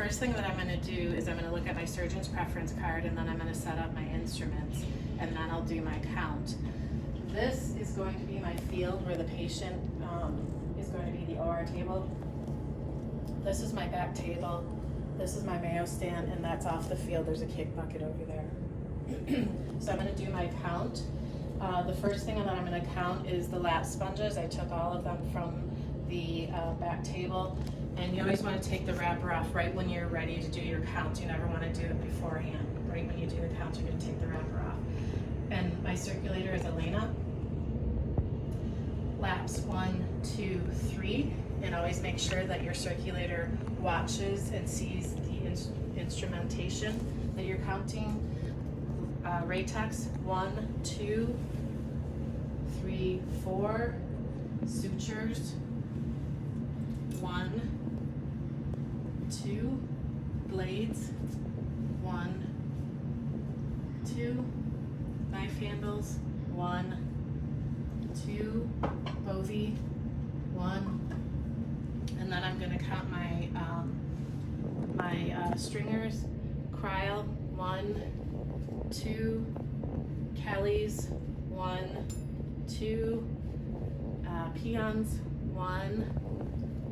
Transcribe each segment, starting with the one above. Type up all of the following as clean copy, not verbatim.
first thing that I'm going to do is I'm going to look at my surgeon's preference card, and then I'm going to set up my instruments, and then I'll do my count. This is going to be my field where the patient is going to be the OR table. This is my back table. This is my Mayo stand, and that's off the field. There's a kick bucket over there. So I'm going to do my count. The first thing that I'm going to count is the lap sponges. I took all of them from the back table. And you always want to take the wrapper off right when you're ready to do your count. You never want to do it beforehand. Right when you do the count, you're going to take the wrapper off. And my circulator is Elena. Laps 1, 2, 3. And always make sure that your circulator watches and sees the instrumentation that you're counting. Ratex 1, 2, 3, 4. Sutures 1, 2. Blades 1, 2. Knife handles 1, 2. Bovie 1. And then I'm going to count my stringers. Cryle 1, 2. Kellys 1, 2. Peons 1,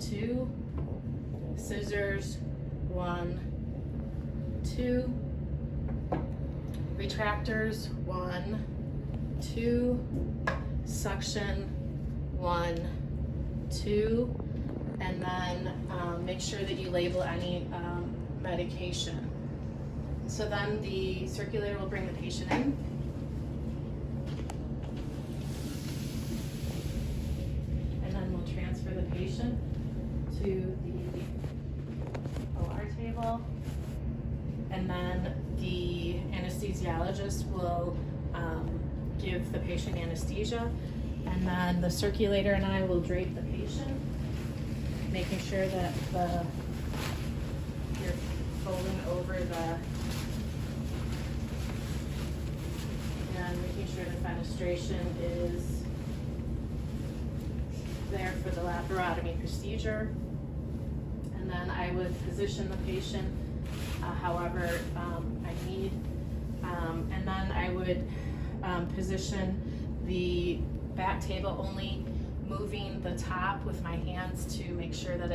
2. Scissors 1, 2. Retractors 1, 2. Suction 1, 2. And then make sure that you label any medication. So then the circulator will bring the patient in. And then we'll transfer the patient to the OR table. And then the anesthesiologist will give the patient anesthesia. And then the circulator and I will drape the patient, making sure that you're folding over and making sure the fenestration is there for the laparotomy procedure. And then I would position the patient however I need. And then I would position the back table, only moving the top with my hands to make sure that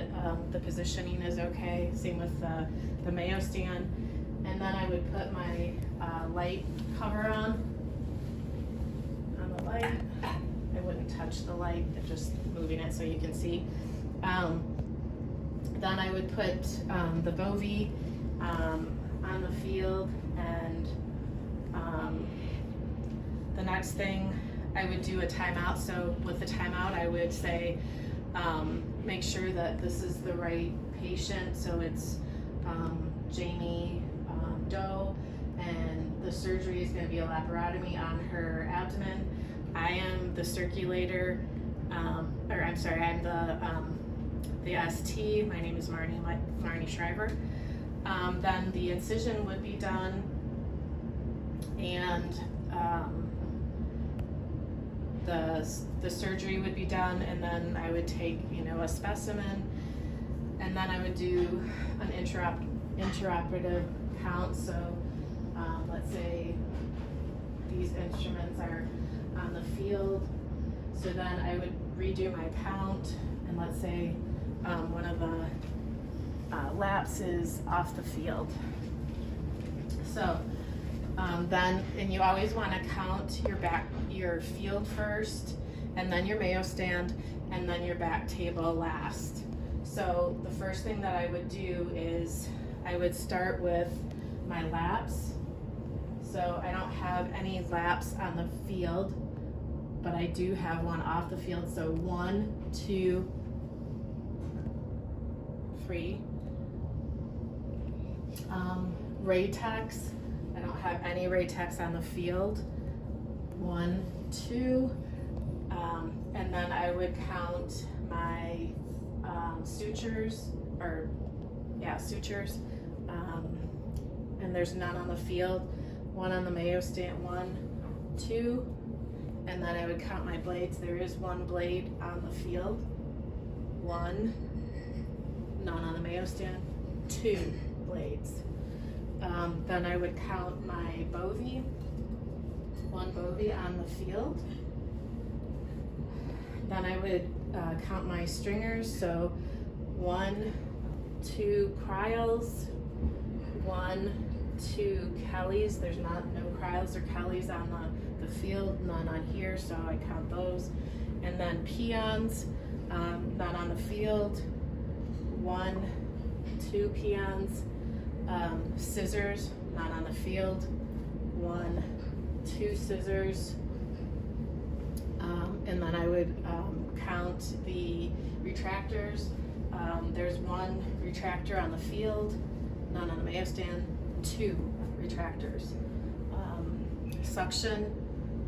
the positioning is okay. Same with the Mayo stand. And then I would put my light cover on the light. I wouldn't touch the light, just moving it so you can see. Then I would put the Bovie on the field, and the next thing I would do a timeout. So with the timeout, I would say, make sure that this is the right patient. So it's Jamie Doe, and the surgery is going to be a laparotomy on her abdomen. I am the circulator, I'm the ST. My name is Marnie Shriver. Then the incision would be done, and the surgery would be done, and then I would take a specimen, and then I would do an intraoperative count. So let's say these instruments are on the field, so then I would redo my count, and let's say one of the laps is off the field. So and you always want to count your field first, and then your Mayo stand, and then your back table last. So the first thing that I would do is I would start with my laps. So I don't have any laps on the field, but I do have one off the field. So 1, 2, 3. Ratex. I don't have any Ratex on the field. 1, 2. And then I would count my sutures. And there's none on the field. 1 on the Mayo stand. 1, 2. And then I would count my blades. There is 1 blade on the field. 1. None on the Mayo stand. 2 blades. Then I would count my bovie, 1 bovie on the field. Then I would count my stringers, so 1, 2 Cryles, 1, 2 Kellys. There's no Cryles or Kellys on the field, none on here, so I count those. And then peons, none on the field, 1, 2 peons. Scissors, not on the field, 1, 2 scissors. And then I would count the retractors. There's 1 retractor on the field, none on the Mayo stand, 2 retractors. Suction,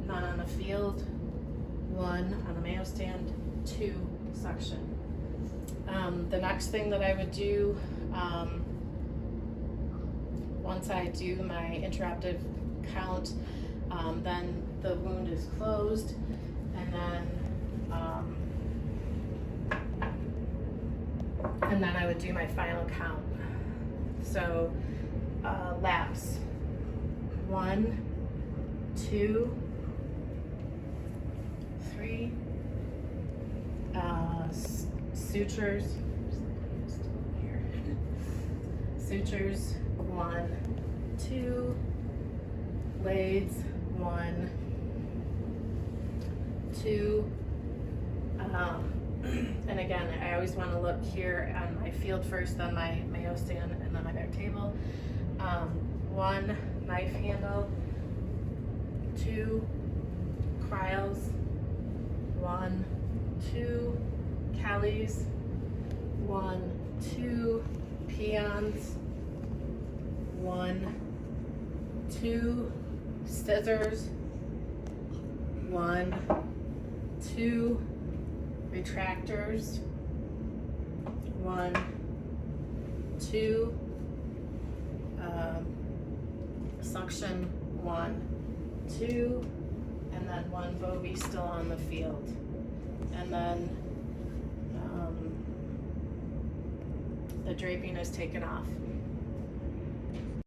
none on the field, 1 on the Mayo stand, 2 suction. The next thing that I would do, once I do my interruptive count, then the wound is closed, and then I would do my final count. So laps, 1, 2, 3, sutures, sutures, 1, 2, blades, 1, 2, and again, I always want to look here on my field first, then my Mayo stand, and then my back table. 1 knife handle, 2 Cryles, 1, 2 Kellys, 1, 2 peons, 1, 2 scissors, 1, 2 retractors, 1, 2 suction, 1, 2, and then 1 bovie still on the field. And then the draping is taken off.